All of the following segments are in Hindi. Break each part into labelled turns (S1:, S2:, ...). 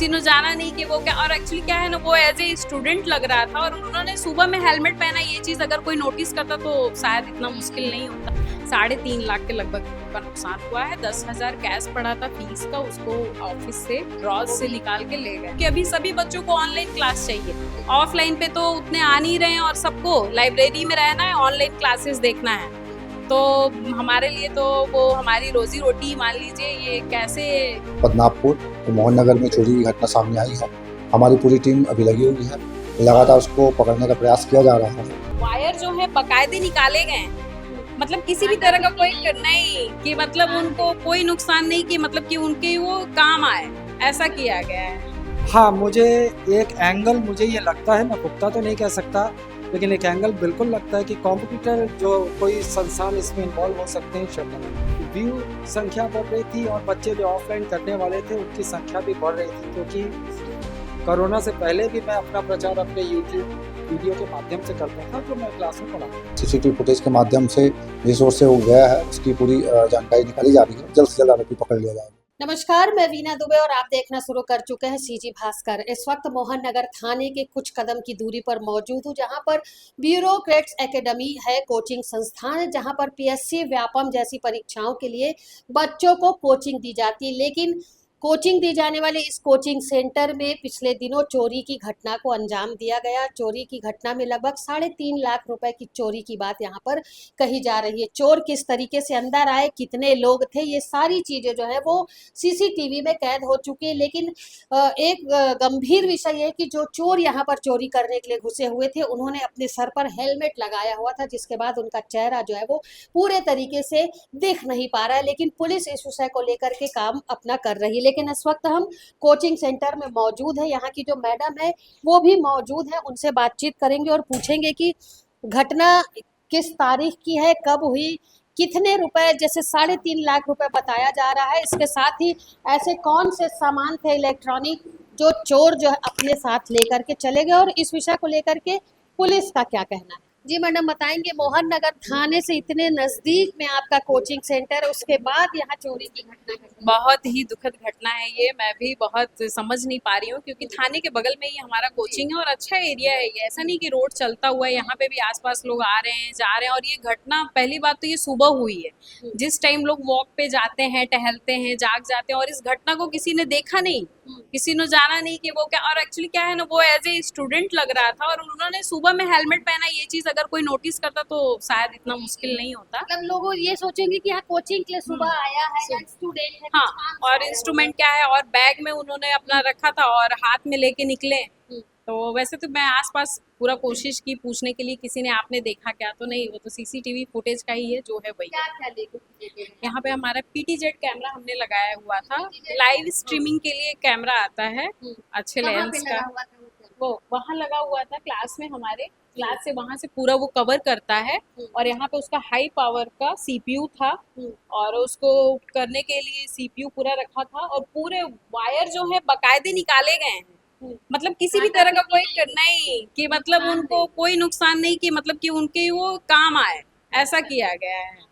S1: किसी ने जाना नहीं कि वो क्या, और एक्चुअली क्या है ना, वो एज ए स्टूडेंट लग रहा था और उन्होंने सुबह में हेलमेट पहना। ये चीज अगर कोई नोटिस करता तो शायद इतना मुश्किल नहीं होता। 3.5 लाख के लगभग का नुकसान हुआ है। 10,000 कैश पड़ा था फीस का, उसको ऑफिस से ड्रॉज से निकाल के ले गए कि अभी सभी बच्चों को ऑनलाइन क्लास चाहिए। ऑफलाइन पे तो उतने आ नहीं रहे हैं और सबको लाइब्रेरी में रहना है, ऑनलाइन क्लासेस देखना है। तो हमारे लिए तो वो हमारी रोजी रोटी मान लीजिए, ये कैसे।
S2: बदनापुर तो मोहन नगर में चोरी की घटना सामने आई है। हमारी पूरी टीम अभी लगी हुई है, लगातार उसको पकड़ने का प्रयास किया जा रहा है।
S1: वायर जो है बकायदे निकाले गए, मतलब किसी भी तरह का कोई नहीं कि मतलब उनको कोई नुकसान नहीं, कि मतलब कि उनके वो काम आए, ऐसा किया गया है।
S3: हाँ, मुझे एक एंगल मुझे ये लगता है, मैं पुख्ता तो नहीं कह सकता, लेकिन एक एंगल बिल्कुल लगता है कि कॉम्पिटिटर जो कोई संस्थान इसमें इन्वॉल्व हो सकते हैं। शटर व्यू संख्या बढ़ रही थी और बच्चे जो ऑफलाइन करने वाले थे उनकी संख्या भी बढ़ रही थी, क्योंकि कोरोना से पहले भी मैं अपना प्रचार अपने यूट्यूब वीडियो के माध्यम से करता था, जो मैं क्लास में पढ़ाता।
S2: सीसीटीवी फुटेज के माध्यम से रिसोर्स से हो गया है, उसकी पूरी जानकारी निकाली जा रही है। जल्द से जल्द आरोपी पकड़ लिया जाएगा।
S4: नमस्कार, मैं वीना दुबे और आप देखना शुरू कर चुके हैं सीजी भास्कर। इस वक्त मोहन नगर थाने के कुछ कदम की दूरी पर मौजूद हूँ, जहां पर ब्यूरोक्रेट्स एकेडमी है, कोचिंग संस्थान है, जहां पर पीएससी व्यापम जैसी परीक्षाओं के लिए बच्चों को कोचिंग दी जाती है। लेकिन कोचिंग दी जाने वाले इस कोचिंग सेंटर में पिछले दिनों चोरी की घटना को अंजाम दिया गया। चोरी की घटना में लगभग 3.5 लाख रुपए की चोरी की बात यहाँ पर कही जा रही है। चोर किस तरीके से अंदर आए, कितने लोग थे, ये सारी चीजें जो है वो सीसीटीवी में कैद हो चुकी है। लेकिन एक गंभीर विषय है कि जो चोर यहाँ पर चोरी करने के लिए घुसे हुए थे, उन्होंने अपने सर पर हेलमेट लगाया हुआ था, जिसके बाद उनका चेहरा जो है वो पूरे तरीके से दिख नहीं पा रहा है। लेकिन पुलिस इस विषय को लेकर के काम अपना कर रही है। लेकिन इस वक्त हम कोचिंग सेंटर में मौजूद है, यहाँ की जो मैडम है वो भी मौजूद है, उनसे बातचीत करेंगे और पूछेंगे कि घटना किस तारीख की है, कब हुई, कितने रुपए, जैसे 3.5 लाख रुपए बताया जा रहा है, इसके साथ ही ऐसे कौन से सामान थे इलेक्ट्रॉनिक जो चोर जो है अपने साथ लेकर के चले गए, और इस विषय को लेकर के पुलिस का क्या कहना है। जी मैडम, बताएंगे मोहन नगर थाने से इतने नजदीक में आपका कोचिंग सेंटर है, उसके बाद यहाँ चोरी की घटना घटी।
S1: बहुत ही दुखद घटना है ये, मैं भी बहुत समझ नहीं पा रही हूँ, क्योंकि थाने के बगल में ही हमारा कोचिंग है और अच्छा एरिया है ये, ऐसा नहीं कि रोड चलता हुआ है, यहाँ पे भी आसपास लोग आ रहे हैं जा रहे हैं। और ये घटना पहली बात तो ये सुबह हुई है, जिस टाइम लोग वॉक पे जाते हैं, टहलते हैं, जाग जाते हैं, और इस घटना को किसी ने देखा नहीं, किसी ने जाना नहीं कि वो क्या, और एक्चुअली क्या है ना, वो एज ए स्टूडेंट लग रहा था और उन्होंने सुबह में हेलमेट पहना। ये चीज अगर कोई नोटिस करता तो शायद इतना मुश्किल नहीं होता।
S4: मतलब लोग ये सोचेंगे कि यहाँ कोचिंग के लिए सुबह आया है या स्टूडेंट है।
S1: हाँ, और इंस्ट्रूमेंट क्या है, और बैग में उन्होंने अपना रखा था और हाथ में लेके निकले। तो वैसे तो मैं आसपास पूरा कोशिश की पूछने के लिए, किसी ने आपने देखा क्या, तो नहीं, वो तो सीसीटीवी फुटेज का ही है जो है वही।
S4: क्या क्या लेके
S1: यहाँ पे हमारा पीटीजेड कैमरा हमने लगाया हुआ था, लाइव स्ट्रीमिंग के लिए कैमरा आता है अच्छे लेंस का, वो वहाँ लगा हुआ था क्लास में, हमारे क्लास से वहाँ से पूरा वो कवर करता है। और यहाँ पे उसका हाई पावर का सीपीयू था, और उसको करने के लिए सीपीयू पूरा रखा था, और पूरे वायर जो है बकायदे निकाले गए हैं, मतलब किसी भी तरह का कोई नहीं कि मतलब उनको कोई नुकसान नहीं, कि मतलब कि उनके वो काम आए, ऐसा किया गया है।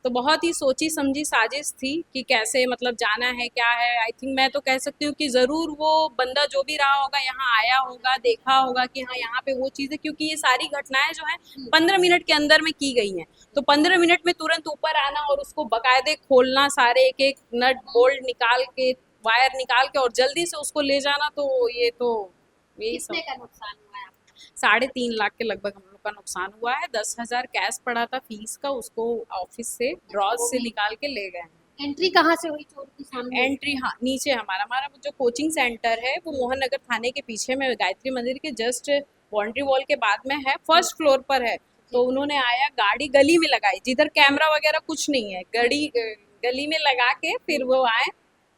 S1: तो बहुत ही सोची समझी साजिश थी कि कैसे मतलब जाना है, क्या है। आई थिंक मैं तो कह सकती हूँ कि ज़रूर वो बंदा जो भी रहा होगा यहाँ आया होगा, देखा होगा कि हाँ यहाँ पे वो चीज़ है, क्योंकि ये सारी घटनाएं जो हैं 15 मिनट के अंदर में की गई हैं। तो 15 मिनट में तुरंत ऊपर आना और उसको बकायदे खोलना, सारे एक एक नट बोल्ट निकाल के, वायर निकाल के, और जल्दी से उसको ले जाना, तो ये तो यही सब।
S4: कितने का नुकसान हुआ है?
S1: 3.5 लाख के लगभग हम लोग का नुकसान हुआ है। 10,000 कैश पड़ा था फीस का, उसको ऑफिस से ड्रॉज से निकाल के ले गए।
S4: एंट्री कहाँ से हुई चोर की? सामने
S1: एंट्री, हाँ, नीचे हमारा हमारा जो कोचिंग सेंटर है वो मोहन नगर थाने के पीछे में, गायत्री मंदिर के जस्ट बाउंड्री वॉल के बाद में है, फर्स्ट फ्लोर पर है। तो उन्होंने आया, गाड़ी गली में लगाई, जिधर कैमरा वगैरह कुछ नहीं है, गली में लगा के फिर वो आए,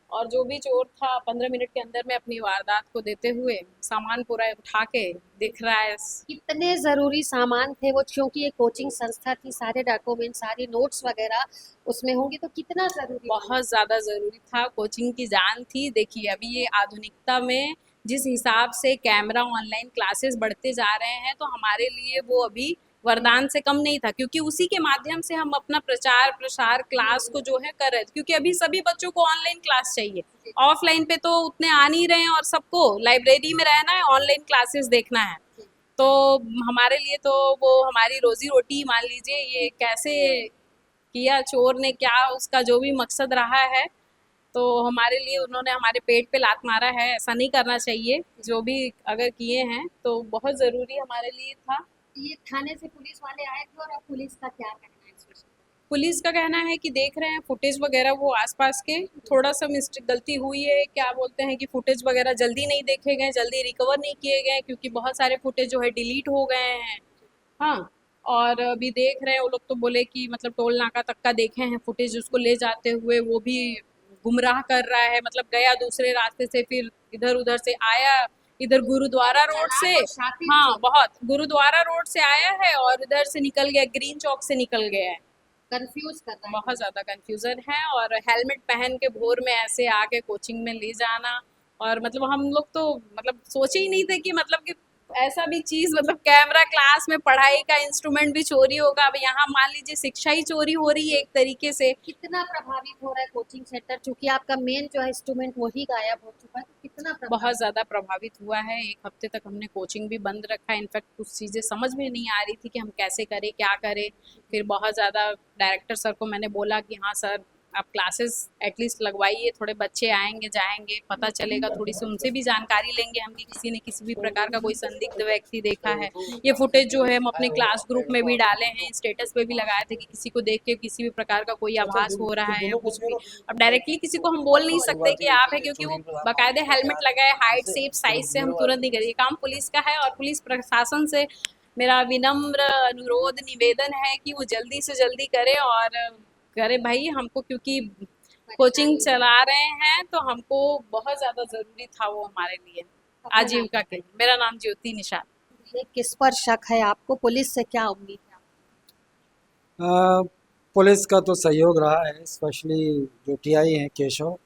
S1: और जो भी चोर था 15 मिनट के अंदर में अपनी वारदात को देते हुए सामान पूरा उठा के दिख रहा है।
S4: कितने जरूरी सामान थे वो, क्योंकि ये कोचिंग संस्था थी, सारे डॉक्यूमेंट, सारी नोट्स वगैरह उसमें होंगी, तो कितना जरूरी?
S1: बहुत ज़्यादा ज़रूरी था, कोचिंग की जान थी। देखिए अभी ये आधुनिकता में जिस हिसाब से कैमरा, ऑनलाइन क्लासेस बढ़ते जा रहे हैं, तो हमारे लिए वो अभी वरदान से कम नहीं था, क्योंकि उसी के माध्यम से हम अपना प्रचार प्रसार क्लास को जो है कर रहे थे, क्योंकि अभी सभी बच्चों को ऑनलाइन क्लास चाहिए, ऑफलाइन पे तो उतने आ नहीं रहे हैं और सबको लाइब्रेरी में रहना है, ऑनलाइन क्लासेस देखना है। तो हमारे लिए तो वो हमारी रोजी रोटी मान लीजिए, ये कैसे किया चोर ने, क्या उसका जो भी मकसद रहा है, तो हमारे लिए उन्होंने हमारे पेट पे लात मारा है, ऐसा नहीं करना चाहिए। जो भी अगर किए हैं तो बहुत ज़रूरी हमारे लिए था।
S4: ये थाने से पुलिस वाले आए थे और अब पुलिस का क्या कहना है इस विषय में?
S1: पुलिस का कहना है कि देख रहे हैं फुटेज वगैरह, वो आसपास के थोड़ा सा मिस्टेक गलती हुई है, क्या बोलते हैं कि फुटेज वगैरह जल्दी नहीं देखे गए, जल्दी रिकवर नहीं किए गए, क्योंकि बहुत सारे फुटेज जो है डिलीट हो गए हैं। हाँ, और अभी देख रहे हैं, वो लोग तो बोले कि मतलब टोल नाका तक का देखे हैं फुटेज, उसको ले जाते हुए वो भी गुमराह कर रहा है, मतलब गया दूसरे रास्ते से, फिर इधर उधर से आया, इधर गुरुद्वारा रोड से, हाँ बहुत, गुरुद्वारा रोड से आया है और इधर से निकल गया, ग्रीन चौक से निकल गया है।
S4: कंफ्यूज कर रहा है।
S1: बहुत ज़्यादा कंफ्यूजन है, और हेलमेट पहन के भोर में ऐसे आके कोचिंग में ले जाना, और मतलब हम लोग तो मतलब सोचे ही नहीं थे कि मतलब कि ऐसा भी चीज़, मतलब कैमरा क्लास में पढ़ाई का इंस्ट्रूमेंट भी चोरी होगा। अब यहाँ मान लीजिए शिक्षा ही चोरी हो रही है एक तरीके से।
S4: कितना प्रभावित हो रहा है कोचिंग सेंटर, चूंकि आपका मेन जो है इंस्ट्रूमेंट वही गायब हो चुका है, तो कितना
S1: बहुत ज़्यादा प्रभावित हुआ है। 1 हफ्ते तक हमने कोचिंग भी बंद रखा है। इनफैक्ट कुछ चीज़ें समझ में नहीं आ रही थी कि हम कैसे करें, क्या करें। फिर बहुत ज़्यादा डायरेक्टर सर को मैंने बोला कि हाँ सर, आप क्लासेस एटलीस्ट लगवाइए, थोड़े बच्चे आएंगे जाएंगे, पता चलेगा, थोड़ी सी उनसे भी जानकारी लेंगे हम कि किसी ने किसी भी प्रकार का कोई संदिग्ध व्यक्ति देखा है। ये फुटेज जो है हम अपने क्लास ग्रुप में भी डाले हैं, स्टेटस पे भी लगाए थे कि किसी को देख के किसी भी प्रकार का कोई आभास हो रहा है या कुछ भी। अब डायरेक्टली किसी को हम बोल नहीं सकते कि आप है, क्योंकि वो बाकायदे हेलमेट लगाए, हाइट सेफ साइज से हम तुरंत नहीं करें। ये काम पुलिस का है, और पुलिस प्रशासन से मेरा विनम्र अनुरोध निवेदन है कि वो जल्दी से जल्दी करे और करे भाई हमको, क्योंकि कोचिंग चला रहे हैं तो हमको बहुत ज़्यादा ज़रूरी था वो हमारे लिए आजीविका के लिए। मेरा नाम ज्योति निषाद।
S4: ये किस पर शक है आपको, पुलिस से क्या उम्मीद है?
S3: पुलिस का तो सहयोग रहा है, स्पेशली जो टीआई हैं केशव,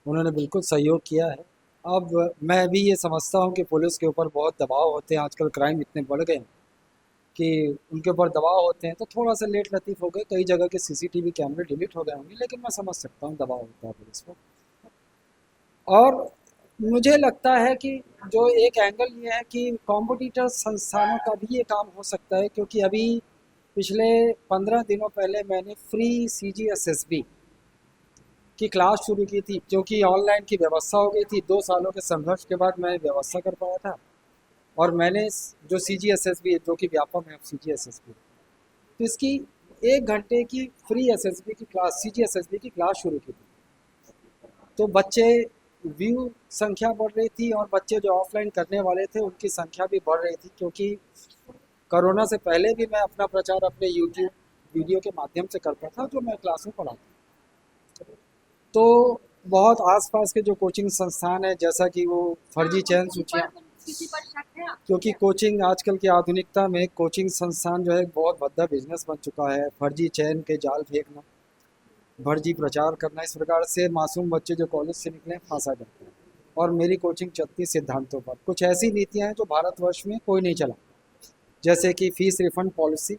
S3: उन्होंने बिल्कुल सहयोग किया है। अब मैं भी ये समझता हूँ कि पुलिस के ऊपर बहुत दबाव होते हैं, आजकल क्राइम इतने बढ़ गए हैं कि उनके ऊपर दबाव होते हैं, तो थोड़ा सा लेट लतीफ़ हो गए, कई जगह के सीसीटीवी कैमरे डिलीट हो गए होंगे, लेकिन मैं समझ सकता हूँ दबाव होता है पुलिस पर। और मुझे लगता है कि जो एक एंगल ये है कि कॉम्पिटिटर संस्थानों का भी ये काम हो सकता है, क्योंकि अभी पिछले 15 दिनों पहले मैंने फ्री CGSSB की क्लास शुरू की थी, क्योंकि ऑनलाइन की व्यवस्था हो गई थी। 2 सालों के संघर्ष के बाद मैं व्यवस्था कर पाया था, और मैंने जो CGSSB जो कि व्यापक है CGSSB, तो इसकी 1 घंटे की फ्री SSB की क्लास, CGSSB की क्लास शुरू की थी। तो बच्चे व्यू संख्या बढ़ रही थी, और बच्चे जो ऑफलाइन करने वाले थे उनकी संख्या भी बढ़ रही थी, क्योंकि कोरोना से पहले भी मैं अपना प्रचार अपने YouTube वीडियो के माध्यम से करता था, जो मैं क्लास में पढ़ाता। तो बहुत आसपास के जो कोचिंग संस्थान है, जैसा कि वो फर्जी चयन सूचियाँ, क्योंकि कोचिंग आजकल की आधुनिकता में कोचिंग संस्थान जो है बहुत भद्दा बिजनेस बन चुका है। फर्जी चयन के जाल फेंकना, फर्जी प्रचार करना, इस प्रकार से मासूम बच्चे जो कॉलेज से निकले फंसा जाते हैं। और मेरी कोचिंग चलती सिद्धांतों पर। कुछ ऐसी नीतियाँ हैं जो भारतवर्ष में कोई नहीं चला, जैसे कि फ़ीस रिफंड पॉलिसी।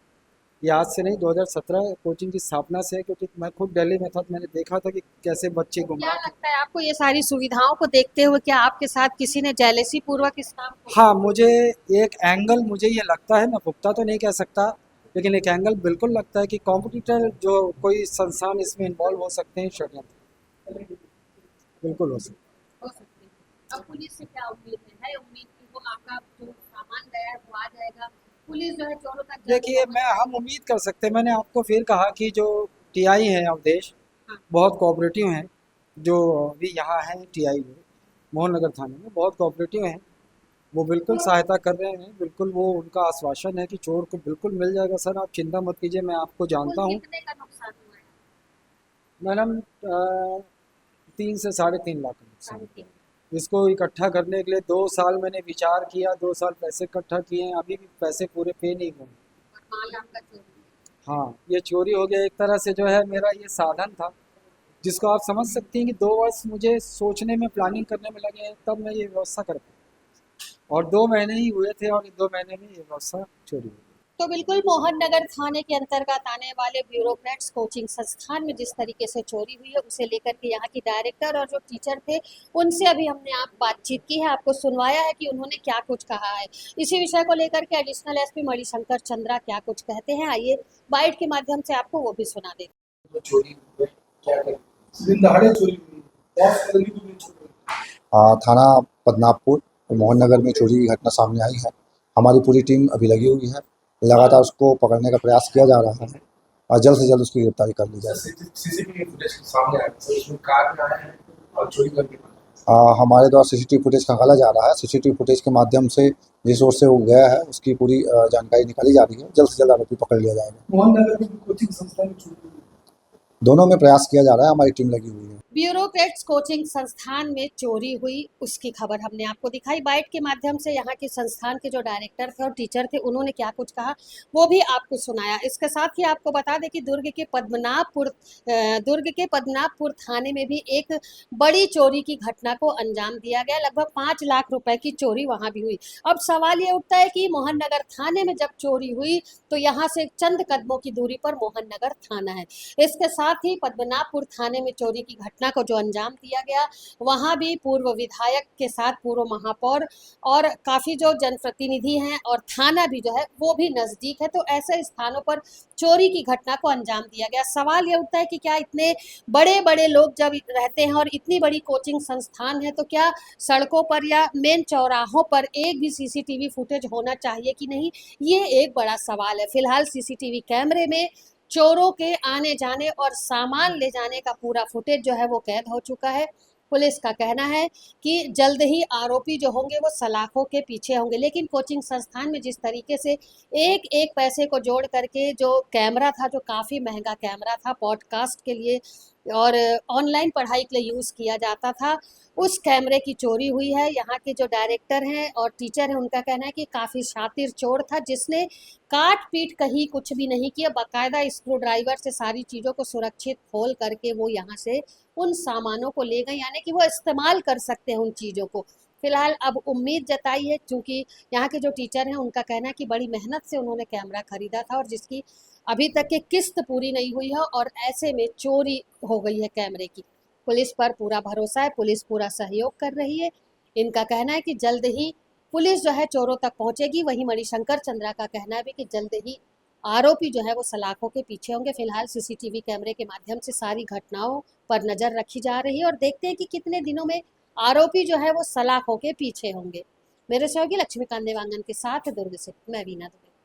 S3: ये आज से नहीं, 2017 कोचिंग की स्थापना से है, क्योंकि मैं खुद दिल्ली में था तो मैंने देखा था कि कैसे बच्चे
S4: क्या
S3: गुमराह।
S4: लगता है आपको, ये सारी सुविधाओं को देखते हुए क्या आपके साथ किसी ने जेलेसी पूर्वक इस काम को?
S3: हाँ, मुझे एक एंगल मुझे ये लगता है, मैं पुख्ता तो नहीं कह सकता, लेकिन एक एंगल बिल्कुल लगता है कि कॉम्पिटिटर जो कोई संस्थान इसमें इन्वॉल्व हो सकते हैं, षड्यंत्र बिल्कुल हो सकता
S4: हो सकते हैं। अब पुलिस से क्या उम्मीद है उम्मीद कि वो आपका जो सामान गया है वो आ जाएगा, पुलिस जो है चोरों तक?
S3: देखिए, हम उम्मीद कर सकते हैं। मैंने आपको फिर कहा कि जो टीआई हैं अवधेश, बहुत कोऑपरेटिव हैं, जो अभी यहाँ हैं टीआई में मोहन नगर थाने में, बहुत कोऑपरेटिव हैं। वो बिल्कुल सहायता कर रहे हैं, बिल्कुल वो उनका आश्वासन है कि चोर को बिल्कुल मिल जाएगा। सर आप चिंता मत कीजिए, मैं आपको जानता हूँ।
S4: कितने का नुकसान हुआ है?
S3: मैडम 3 से 3.5 लाख का नुकसान। इसको इकट्ठा करने के लिए 2 साल मैंने विचार किया, 2 साल पैसे इकट्ठा किए हैं, अभी भी पैसे पूरे पे नहीं हुए।
S4: माल आपका चोरी?
S3: हाँ, ये चोरी हो गया एक तरह से। जो है मेरा ये साधन था, जिसको आप समझ सकती हैं कि 2 वर्ष मुझे सोचने में, प्लानिंग करने में लगे हैं, तब मैं ये व्यवस्था कर पाया। और 2 महीने ही हुए थे, और 2 महीने में ये व्यवस्था चोरी हुई।
S4: तो बिल्कुल मोहन नगर थाने के अंतर्गत आने वाले ब्यूरोक्रेट्स कोचिंग संस्थान में जिस तरीके से चोरी हुई है उसे लेकर के यहाँ की डायरेक्टर और जो टीचर थे उनसे अभी हमने आप बातचीत की है, आपको सुनवाया है कि उन्होंने क्या कुछ कहा है। इसी विषय को लेकर के एडिशनल एसपी मणिशंकर चंद्रा क्या कुछ कहते हैं, आइए बाइट के माध्यम से आपको वो भी सुना दें।
S5: तो चोरी हुई है, क्या करें? दिन दहाड़े चोरी हुई, बहुत कदमी को भी चोरी हुई।
S2: थाना पद्मनाभपुर और मोहन नगर में चोरी की घटना सामने आई है। हमारी पूरी टीम अभी लगी हुई है, लगातार उसको पकड़ने का प्रयास किया जा रहा है और जल्द से जल्द उसकी गिरफ्तारी कर ली जाए।
S5: सीसीटीवी फुटेज सामने आया है, उसमें कार में आए हैं और चोरी करके
S2: हमारे द्वारा सीसीटीवी फुटेज खंगाला जा रहा है। सीसीटीवी फुटेज के माध्यम से जिस ओर से वो गया है उसकी पूरी जानकारी निकाली जा रही है। जल्द से जल्द आरोपी पकड़ लिया जाएगा।
S5: मोहन नगर में कोचिंग संस्थान में चोरी हुई।
S2: दोनों में प्रयास किया जा रहा है, हमारी टीम लगी हुई है।
S4: ब्यूरोक्रेट्स कोचिंग संस्थान में चोरी हुई उसकी खबर हमने आपको दिखाई बाइट के माध्यम से। यहाँ के संस्थान के जो डायरेक्टर थे और टीचर थे उन्होंने क्या कुछ कहा वो भी आपको सुनाया। इसके साथ ही आपको बता दें कि दुर्ग के पद्मनाभपुर थाने में भी एक बड़ी चोरी की घटना को अंजाम दिया गया। लगभग 5 लाख रुपए की चोरी वहां भी हुई। अब सवाल ये उठता है कि मोहन नगर थाने में जब चोरी हुई तो यहाँ से चंद कदमों की दूरी पर मोहन नगर थाना है। इसके साथ ही पद्मनाभपुर थाने में चोरी की घटना को जो अंजाम दिया गया वहां भी पूर्व विधायक के साथ पूर्व महापौर और काफी जो जनप्रतिनिधि हैं और थाना भी जो है वो भी नजदीक है। तो ऐसे स्थानों पर चोरी की घटना को अंजाम दिया गया। सवाल ये उठता है कि क्या इतने बड़े बड़े लोग जब रहते हैं और इतनी बड़ी कोचिंग संस्थान है तो क्या सड़कों पर या मेन चौराहों पर एक भी सीसीटीवी फुटेज होना चाहिए कि नहीं, ये एक बड़ा सवाल है। फिलहाल सीसीटीवी कैमरे में चोरों के आने जाने और सामान ले जाने का पूरा फुटेज जो है वो कैद हो चुका है। पुलिस का कहना है कि जल्द ही आरोपी जो होंगे वो सलाखों के पीछे होंगे। लेकिन कोचिंग संस्थान में जिस तरीके से एक एक पैसे को जोड़ करके जो कैमरा था, जो काफ़ी महंगा कैमरा था पॉडकास्ट के लिए और ऑनलाइन पढ़ाई के लिए यूज़ किया जाता था, उस कैमरे की चोरी हुई है। यहाँ के जो डायरेक्टर हैं और टीचर हैं उनका कहना है कि काफ़ी शातिर चोर था जिसने काट पीट कहीं कुछ भी नहीं किया, बाकायदा स्क्रू ड्राइवर से सारी चीज़ों को सुरक्षित खोल करके वो यहाँ से उन सामानों को ले गए, यानी कि वो इस्तेमाल कर सकते हैं उन चीज़ों को। फिलहाल अब उम्मीद जताई है, क्योंकि यहाँ के जो टीचर हैं उनका कहना है कि बड़ी मेहनत से उन्होंने कैमरा खरीदा था और जिसकी अभी तक की किस्त पूरी नहीं हुई है और ऐसे में चोरी हो गई है कैमरे की। पुलिस पर पूरा भरोसा है, पुलिस पूरा सहयोग कर रही है। इनका कहना है कि जल्द ही पुलिस जो है चोरों तक पहुंचेगी। वहीं मणिशंकर चंद्रा का कहना है भी कि जल्द ही आरोपी जो है वो सलाखों के पीछे होंगे। फिलहाल सीसीटीवी कैमरे के माध्यम से सारी घटनाओं पर नजर रखी जा रही है और देखते हैं कि कितने दिनों में आरोपी जो है वो सलाखों के पीछे होंगे। मेरे सहयोगी लक्ष्मीकांत देवांगन के साथ दुर्ग से मैं वीना दुबे।